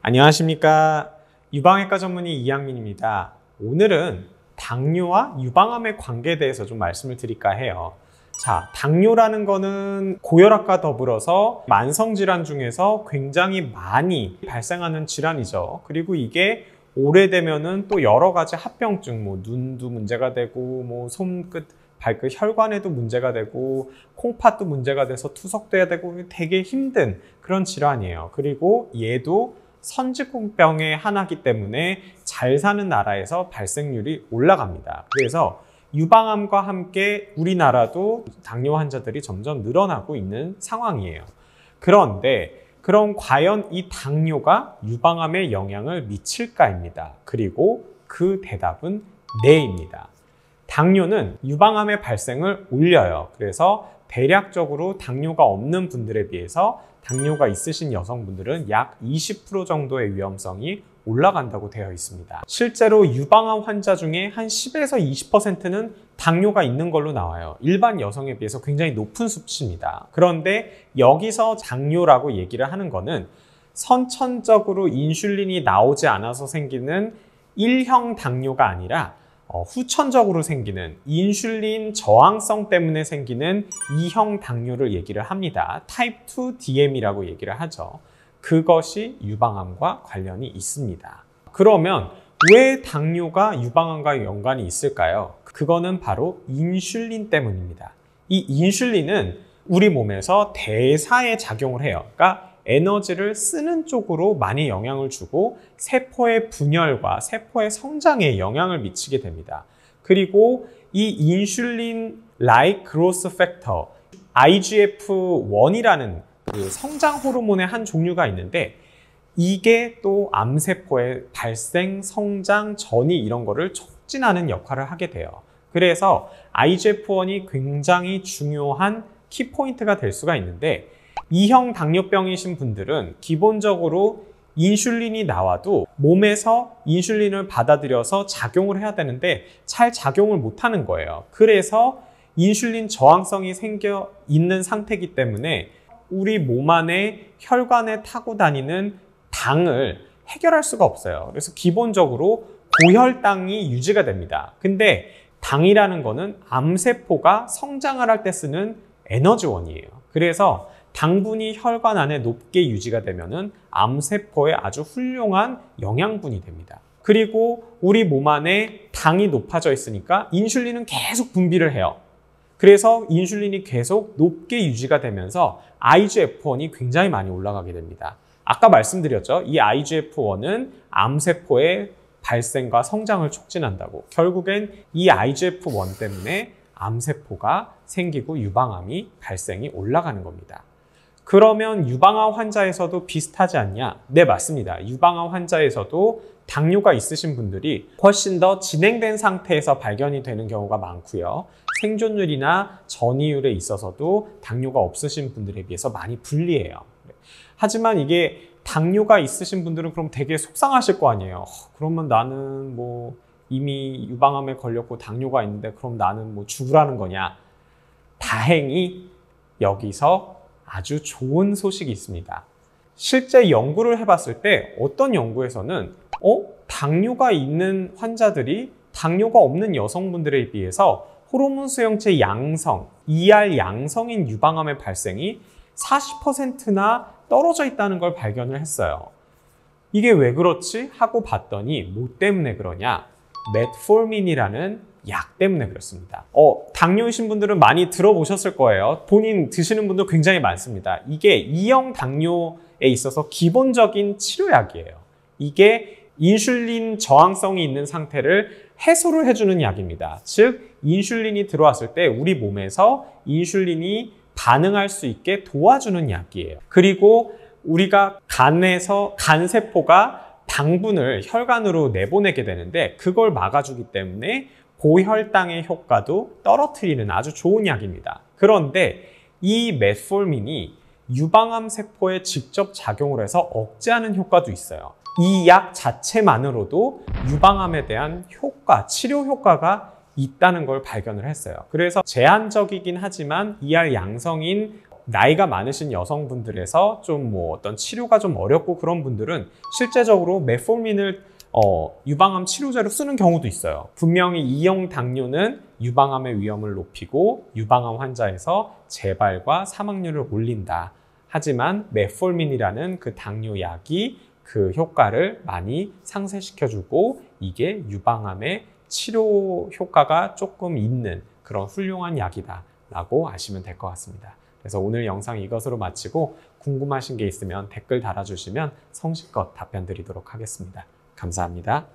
안녕하십니까. 유방외과 전문의 이양민입니다. 오늘은 당뇨와 유방암의 관계에 대해서 좀 말씀을 드릴까 해요. 자, 당뇨라는 거는 고혈압과 더불어서 만성질환 중에서 굉장히 많이 발생하는 질환이죠. 그리고 이게 오래되면은 또 여러 가지 합병증, 눈도 문제가 되고, 손끝, 발끝, 혈관에도 문제가 되고, 콩팥도 문제가 돼서 투석돼야 되고, 되게 힘든 그런 질환이에요. 그리고 얘도 선진국병의 하나이기 때문에 잘 사는 나라에서 발생률이 올라갑니다. 그래서 유방암과 함께 우리나라도 당뇨 환자들이 점점 늘어나고 있는 상황이에요. 그런데 그럼 과연 이 당뇨가 유방암에 영향을 미칠까입니다. 그리고 그 대답은 네입니다. 당뇨는 유방암의 발생을 올려요. 그래서 대략적으로 당뇨가 없는 분들에 비해서 당뇨가 있으신 여성분들은 약 20% 정도의 위험성이 올라간다고 되어 있습니다. 실제로 유방암 환자 중에 한 10에서 20%는 당뇨가 있는 걸로 나와요. 일반 여성에 비해서 굉장히 높은 수치입니다. 그런데 여기서 당뇨라고 얘기를 하는 거는 선천적으로 인슐린이 나오지 않아서 생기는 1형 당뇨가 아니라 후천적으로 생기는 인슐린 저항성 때문에 생기는 2형 당뇨를 얘기를 합니다. 타입 2 DM이라고 얘기를 하죠. 그것이 유방암과 관련이 있습니다. 그러면 왜 당뇨가 유방암과 연관이 있을까요? 그거는 바로 인슐린 때문입니다. 이 인슐린은 우리 몸에서 대사에 작용을 해요. 그러니까 에너지를 쓰는 쪽으로 많이 영향을 주고 세포의 분열과 세포의 성장에 영향을 미치게 됩니다. 그리고 이 인슐린 라이크 그로스 팩터 IGF-1이라는 그 성장 호르몬의 한 종류가 있는데 이게 또 암세포의 발생, 성장, 전이 이런 거를 촉진하는 역할을 하게 돼요. 그래서 IGF-1이 굉장히 중요한 키포인트가 될 수가 있는데 2형 당뇨병이신 분들은 기본적으로 인슐린이 나와도 몸에서 인슐린을 받아들여서 작용을 해야 되는데 잘 작용을 못하는 거예요. 그래서 인슐린 저항성이 생겨 있는 상태이기 때문에 우리 몸 안에 혈관에 타고 다니는 당을 해결할 수가 없어요. 그래서 기본적으로 고혈당이 유지가 됩니다. 근데 당이라는 거는 암세포가 성장을 할 때 쓰는 에너지원이에요. 그래서 당분이 혈관 안에 높게 유지가 되면은 암세포에 아주 훌륭한 영양분이 됩니다. 그리고 우리 몸 안에 당이 높아져 있으니까 인슐린은 계속 분비를 해요. 그래서 인슐린이 계속 높게 유지가 되면서 IGF-1이 굉장히 많이 올라가게 됩니다. 아까 말씀드렸죠. 이 IGF-1은 암세포의 발생과 성장을 촉진한다고. 결국엔 이 IGF-1 때문에 암세포가 생기고 유방암이 발생이 올라가는 겁니다. 그러면 유방암 환자에서도 비슷하지 않냐? 네, 맞습니다. 유방암 환자에서도 당뇨가 있으신 분들이 훨씬 더 진행된 상태에서 발견이 되는 경우가 많고요. 생존율이나 전이율에 있어서도 당뇨가 없으신 분들에 비해서 많이 불리해요. 하지만 이게 당뇨가 있으신 분들은 그럼 되게 속상하실 거 아니에요. 그러면 나는 이미 유방암에 걸렸고 당뇨가 있는데 그럼 나는 죽으라는 거냐? 다행히 여기서 아주 좋은 소식이 있습니다. 실제 연구를 해봤을 때 어떤 연구에서는 당뇨가 있는 환자들이 당뇨가 없는 여성분들에 비해서 호르몬 수용체 양성, ER 양성인 유방암의 발생이 40%나 떨어져 있다는 걸 발견을 했어요. 이게 왜 그렇지? 하고 봤더니 뭐 때문에 그러냐? 메트포르민이라는 약 때문에 그렇습니다. 당뇨이신 분들은 많이 들어보셨을 거예요. 본인 드시는 분도 굉장히 많습니다. 이게 2형 당뇨에 있어서 기본적인 치료약이에요. 이게 인슐린 저항성이 있는 상태를 해소를 해주는 약입니다. 즉, 인슐린이 들어왔을 때 우리 몸에서 인슐린이 반응할 수 있게 도와주는 약이에요. 그리고 우리가 간에서 간세포가 당분을 혈관으로 내보내게 되는데 그걸 막아주기 때문에 고혈당의 효과도 떨어뜨리는 아주 좋은 약입니다. 그런데 이 메트포르민이 유방암 세포에 직접 작용을 해서 억제하는 효과도 있어요. 이 약 자체만으로도 유방암에 대한 효과, 치료 효과가 있다는 걸 발견을 했어요. 그래서 제한적이긴 하지만 ER 양성인 나이가 많으신 여성분들에서 좀 뭐 어떤 치료가 좀 어렵고 그런 분들은 실제적으로 메폴민을 유방암 치료제로 쓰는 경우도 있어요. 분명히 이형 당뇨는 유방암의 위험을 높이고 유방암 환자에서 재발과 사망률을 올린다. 하지만 메폴민이라는 그 당뇨약이 그 효과를 많이 상쇄시켜주고 이게 유방암의 치료 효과가 조금 있는 그런 훌륭한 약이다 라고 아시면 될 것 같습니다. 그래서 오늘 영상 이것으로 마치고 궁금하신 게 있으면 댓글 달아주시면 성실껏 답변 드리도록 하겠습니다. 감사합니다.